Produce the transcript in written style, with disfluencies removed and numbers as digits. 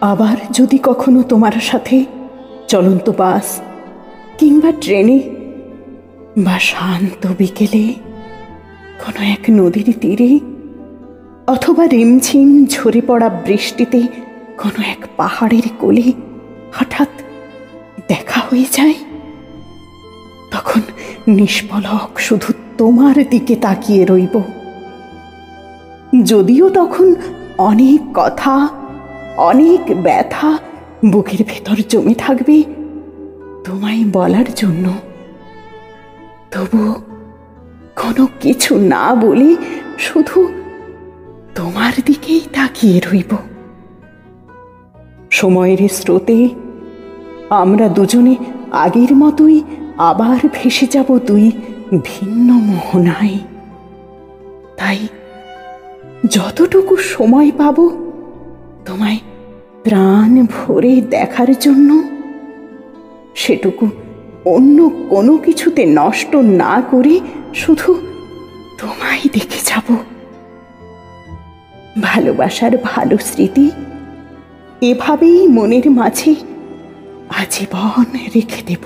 আবার যদি কখনো তোমার সাথে চলন্ত বাস কিংবা ট্রেনে বা শান্ত বিকেলে কোনো এক নদীর তীরে অথবা রিমঝিম ঝরে পড়া বৃষ্টিতে কোনো এক পাহাড়ের কোলে হঠাৎ দেখা হয়ে যায়, তখন নিষ্পলক শুধু তোমার দিকে তাকিয়ে রইব। যদিও তখন অনেক কথা, অনেক ব্যথা বুকের ভেতর জমে থাকবে তোমায় বলার জন্য, তবু কোনো কিছু না বলে শুধু তোমার দিকেই তাকিয়ে রইব। সময়ের স্রোতে আমরা দুজনে আগের মতোই আবার ভেসে যাব দুই ভিন্ন মোহনায়। তাই যতটুকু সময় পাব তোমায় প্রাণ ভরে দেখার জন্য, সেটুকু অন্য কোনো কিছুতে নষ্ট না করে শুধু তোমায় দেখে যাব। ভালোবাসার ভালো স্মৃতি এভাবেই মনের মাঝে আজীবন রেখে দেব।